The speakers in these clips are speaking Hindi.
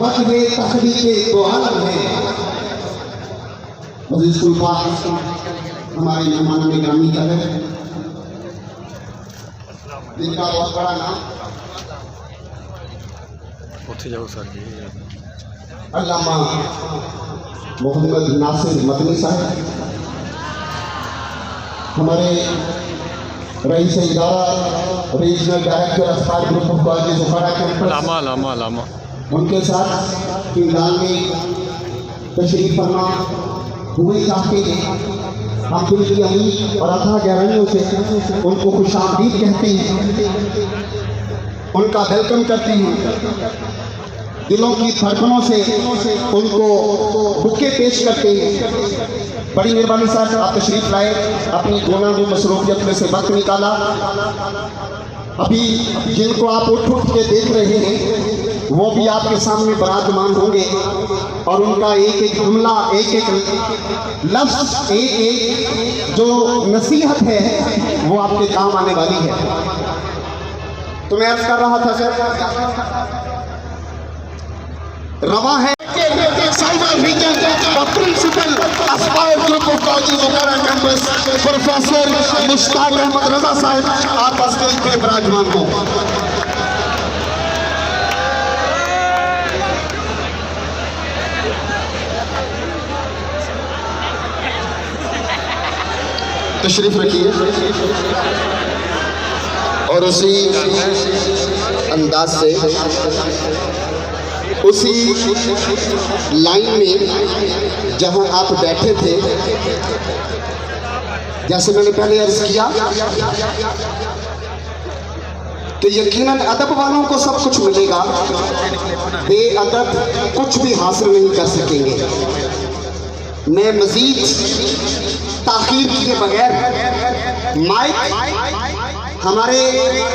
मोहब्बत में तखलीके दो आलम है। स्कूल पास हमारे मेहमानों में ग्रामी का है, जिनका बहुत बड़ा नाम अल्लामा मोहम्मद नासिर मदनी साहब, हमारे रईस इदारा regional director अस्पार group of college उखाड़ा कैंपस, उनके साथ फिलहाल में तशरीफ फरमा हुए चाहते हैं। हम दिल की अमीर और अथाह गहराइयों से उनको खुशामदीद कहते हैं, उनका वेलकम करते हैं, दिलों की धड़कनों से उनको बुके पेश करते हैं। बड़ी मेहरबानी साहब, आप तशरीफ लाए, अपनी गुनाह मसरूफियत में से वक्त निकाला। अभी जिनको आप उठ के देख रहे हैं वो भी आपके सामने बराजमान होंगे और उनका एक एक जुमला, एक एक लफ्ज़, एक एक जो नसीहत है वो आपके काम आने वाली है। तो मैं अर्ज कर रहा था सर, रवा है principal aspire group of college उखाड़ा कैंपस प्रोफेसर मुश्ताक अहमद रजा साहब, आप स्टेज पे विराजमान हो। तशरीफ रखिए और उसी अंदाज से, उसी लाइन में जहां आप बैठे थे, जैसे मैंने पहले अर्ज किया कि यकीनन अदब वालों को सब कुछ मिलेगा, बेअदब कुछ भी हासिल नहीं कर सकेंगे। मैं मजीद ताखीर किए बगैर माइक हमारे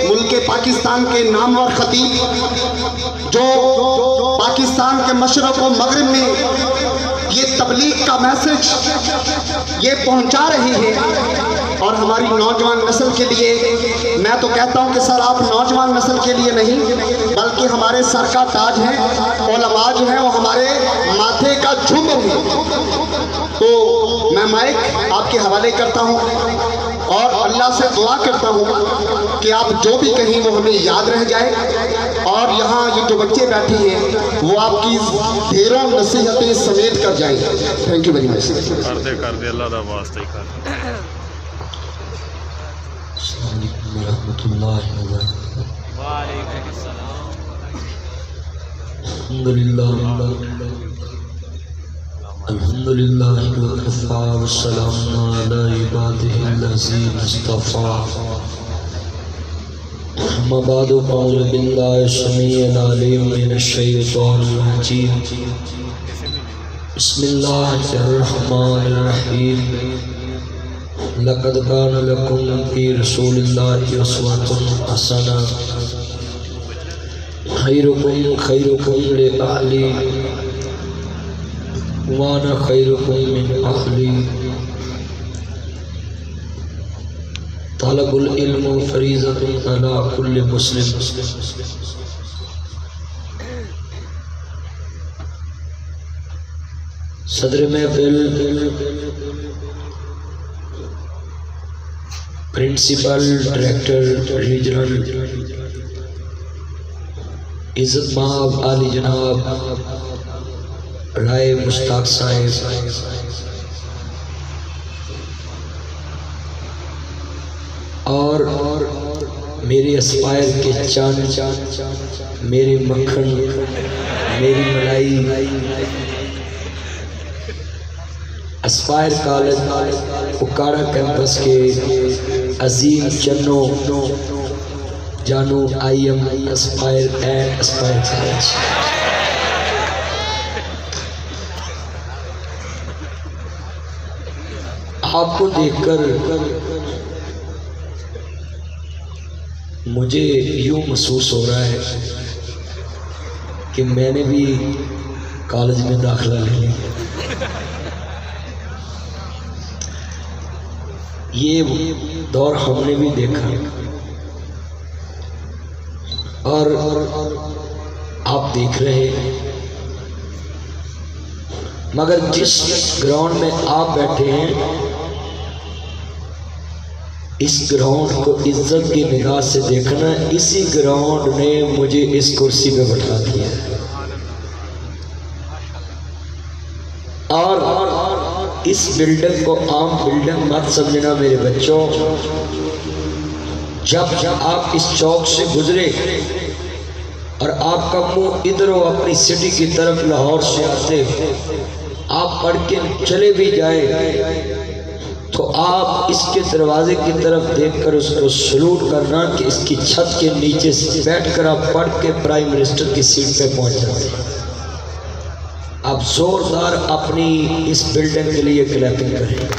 मुल्क पाकिस्तान के नामवर खतीब, जो पाकिस्तान के मशरक़ व मगरिब में ये तबलीग का मैसेज ये पहुंचा रही है और हमारी नौजवान नस्ल के लिए, मैं तो कहता हूं कि सर आप नौजवान नस्ल के लिए नहीं बल्कि हमारे सर का ताज है, उलमा जो है वो हमारे माथे का झुमर है। तो मैं माइक आपके हवाले करता हूं और अल्लाह से दुआ करता हूं कि आप जो भी कहीं वो हमें याद रह जाए और यहाँ ये जो बच्चे बैठे हैं वो आपकी ढेरों नसीहतें समेट कर जाएं। Thank you very much. कर दे अल्लाह दा वास्ता ही कर। अल्हम्दुलिल्लाह वकफ़ा वस्सलामु अला इबादिहिल्लज़ीना इस्तफ़ा। अम्मा बअदु अऊज़ु बिल्लाहि समीइल अलीम मिनश शैतानिर रजीम। बिस्मिल्लाहिर रहमानिर रहीम। लक़द कान लकुम फ़ी रसूलिल्लाहि उस्वतुन हसना। खैरुकुम खैरुकुम लि अहली वाना खैरुकुम मिन अहली। तलबुल इल्म फरीज़तुन अला कुल्लि मुस्लिम। सदर महफिल प्रिंसिपल डायरेक्टर रीजनल इज़्ज़त माब आली जनाब राय मुश्ताक साहिब, और मेरे अस्पायर के चांद, मेरे मक्खन, मेरी मलाई, अस्पायर कॉलेज उखाड़ा कैंपस के अजीम चन्नो जानू IM aspire and aspire college. आपको देखकर मुझे यूँ महसूस हो रहा है कि मैंने भी कॉलेज में दाखिला ले लिया। ये दौर हमने भी देखा और आप देख रहे हैं मगर जिस ग्राउंड में आप बैठे हैं, इस ग्राउंड को इज्जत की निगाह से देखना। इसी ग्राउंड ने मुझे इस कुर्सी पे बैठा दिया है। और इस बिल्डिंग को आम बिल्डिंग मत समझना मेरे बच्चों। जब आप इस चौक से गुजरे और आपका मुंह इधर हो अपनी सिटी की तरफ, लाहौर से आते, आप पढ़ के चले भी जाए तो आप इसके दरवाजे की तरफ देखकर उसको सलूट करना कि इसकी छत के नीचे बैठकर आप पढ़ के प्राइम मिनिस्टर की सीट पे पहुंच जाते हैं। आप जोरदार अपनी इस बिल्डिंग के लिए क्लैपिंग करें।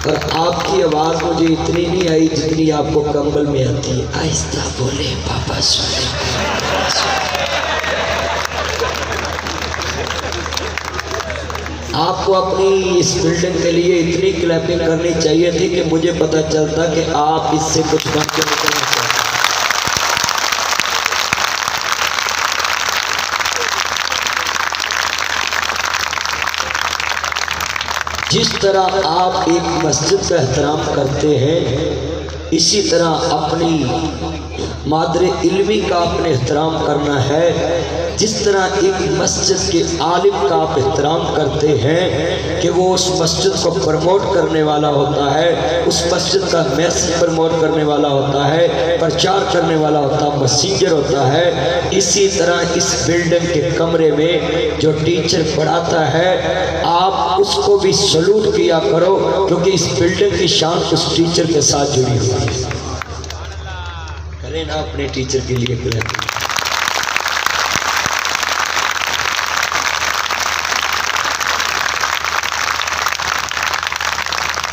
और आपकी आवाज मुझे इतनी नहीं आई जितनी आपको कंबल में आती है। आहिस्ता बोले पापा सुने। आपको अपनी इस बिल्डिंग के लिए इतनी क्लैपिंग करनी चाहिए थी कि मुझे पता चलता कि आप इससे कुछ बन के निकलना चाहते। जिस तरह आप एक मस्जिद का एहतराम करते हैं, इसी तरह अपनी मादरे इल्मी का आपने एहतराम करना है। जिस तरह एक मस्जिद के आलिम का आप एहतराम करते हैं कि वो उस मस्जिद को प्रमोट करने वाला होता है, उस मस्जिद का मैसेज प्रमोट करने वाला होता है, प्रचार करने वाला होता है, मैसेंजर होता है। इसी तरह इस बिल्डिंग के कमरे में जो टीचर पढ़ाता है, आप उसको भी सलूट किया करो, क्योंकि इस बिल्डिंग की शान उस टीचर के साथ जुड़ी हुई है। करें ना अपने टीचर के लिए क्लैपिंग।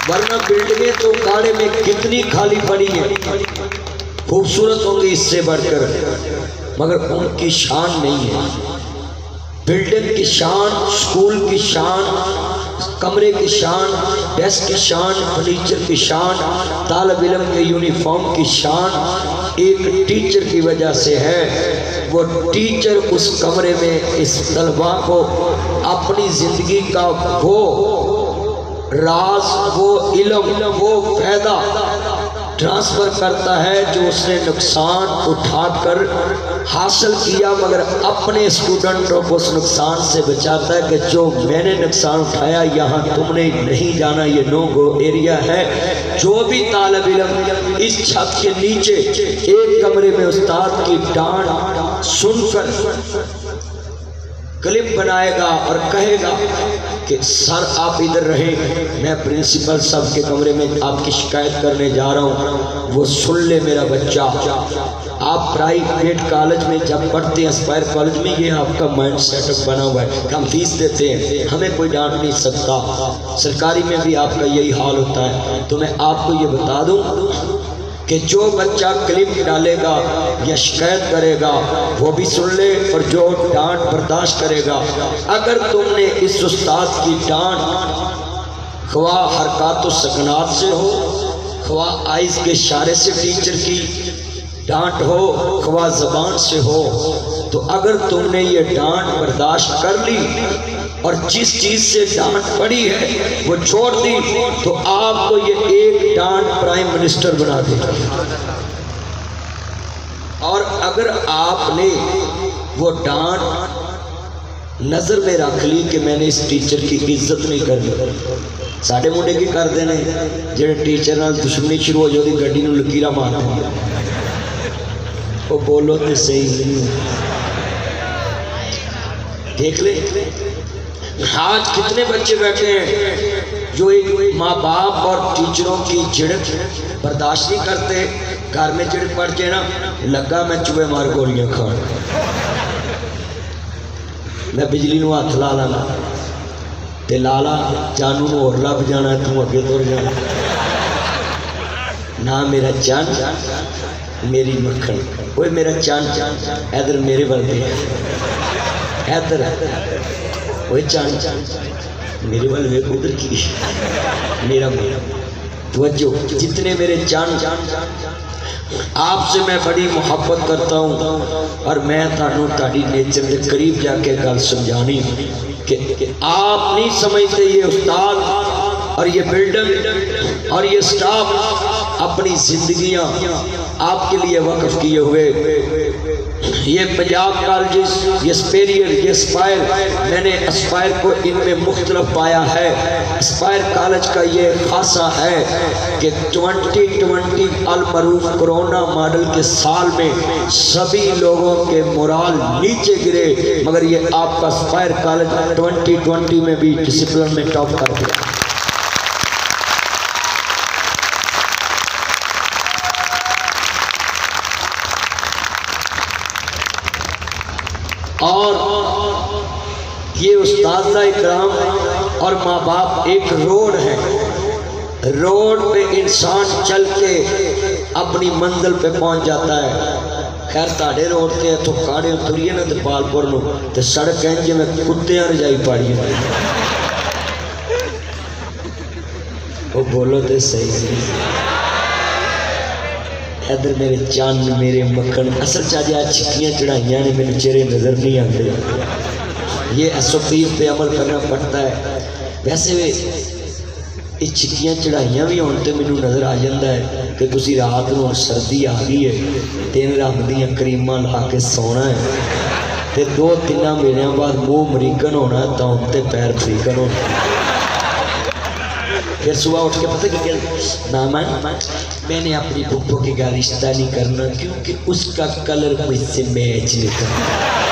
वरना बिल्डिंगें तो गाड़े में कितनी खाली पड़ी हैं, खूबसूरत होंगी इससे बढ़कर, मगर उनकी शान नहीं है। बिल्डिंग की शान, स्कूल की शान, कमरे की शान, डेस्क की शान, फर्नीचर की शान, तालिब इल्म के यूनिफॉर्म की शान एक टीचर की वजह से है। वो टीचर उस कमरे में इस तलबा को अपनी जिंदगी का वो राज, वो इल्म, वो फायदा ट्रांसफर करता है जो उसने नुकसान उठाकर हासिल किया, मगर अपने स्टूडेंटों को उस नुकसान से बचाता है कि जो मैंने नुकसान उठाया यहाँ तुमने नहीं जाना, ये नो गो एरिया है। जो भी तालिब इल्म इस छत के नीचे एक कमरे में उस्ताद की डांट सुनकर क्लिप बनाएगा और कहेगा कि सर आप इधर रहें, मैं प्रिंसिपल साहब के कमरे में आपकी शिकायत करने जा रहा हूँ, वो सुन ले मेरा बच्चा। आप प्राइवेट कॉलेज में जब पढ़ते हैं, एस्पायर कॉलेज में, ये आपका माइंड सेटअप बना हुआ है कि हम फीस देते हैं, हमें कोई डांट नहीं सकता। सरकारी में भी आपका यही हाल होता है। तो मैं आपको ये बता दूँ कि जो बच्चा क्लिप डालेगा या शिकायत करेगा वो भी सुन ले, और जो डांट बर्दाश्त करेगा, अगर तुमने इस उस्ताद की डांट ख्वा हरकत सकनात से हो, ख्वा आइज़ के इशारे से टीचर की डांट हो, ख्वा ज़बान से हो, तो अगर तुमने ये डांट बर्दाश्त कर ली और जिस चीज से डांट पड़ी है वो छोड़ दी, तो आपको ये एक डांट प्राइम मिनिस्टर बना देगा। और अगर आपने वो डांट नजर में रख ली कि मैंने इस टीचर की इज्जत नहीं करनी, साढ़े मुंडे की कर देने जेडे टीचर नाल दुश्मनी शुरू हो जाती, गड्डी नूं लकीरां मार देंगे। वो बोलो तो सही, देख ले आज कितने बच्चे बैठे हैं जो एक माँ बाप और टीचरों की झिड़क बर्दाश्त नहीं करते। घर में झिड़क पड़ जाए ना, लगा मैं चूहे मार गोलियां खान, मैं बिजली नूं हथ ला लाना ते लाला जानू नूं होर लभ जाना, तू अगे तुर जाना। ना मेरा चंद मेरी मक्खन, ओए मेरा चंद इधर मेरे वाल दे, इधर ओए चंद मेरे वाल वे उधर की, मेरा तवज्जो। जितने मेरे चंद आपसे मैं बड़ी मुहब्बत करता हूँ और मैं थानू ताड़ी नेचर के करीब जाके गल समझानी कि आप नहीं समझते ये उस्ताद और ये बिल्डर और ये स्टाफ अपनी जिंदगियां आपके लिए वक्फ किए हुए, ये पंजाब कॉलेजेस, ये स्पेरियर, ये एस्पायर, मैंने एस्पायर को इनमें मुख्तलिफ पाया है। एस्पायर कॉलेज का ये खासा है कि 2020 अल मरूफ कोरोना मॉडल के साल में सभी लोगों के मोराल नीचे गिरे, मगर ये आपका एस्पायर कॉलेज 2020 में भी डिसिप्लिन में टॉप कर दिया। और ये उस्ताद इकराम और माँ बाप, एक रोड है, रोड पे इंसान चल के अपनी मंजिल पे पहुंच जाता है। खैर ताड़े रोड के इतों काड़े उतरिए ना तो पालपुर में तो सड़क इंज में कुत्तियां रजाई पाड़ी है। वो बोलो तो सही, इधर मेरे चंद मेरे मक्खन, असल च आज छिक्कियाँ चढ़ाइया ने मेरे चेहरे नज़र नहीं आते। ये SOPs पे अमल करना पड़ता है। वैसे वे ये छिक्कियाँ चढ़ाइया भी होने तो मैनू नज़र आ जाता है कि तुसी रात को सर्दी आ गई है, 3 रंग दियाँ क्रीमां ला के सोना है, तो 2-3 महीनों बाद मुँह अमरीकन होना, तो उनते पैर अफ्रीकन होना। फिर सुबह उठ के पता क्या मामा, मैंने अपनी बुब्बो के घर रिश्ता नहीं करना क्योंकि उसका कलर मुझसे मैच नहीं करना।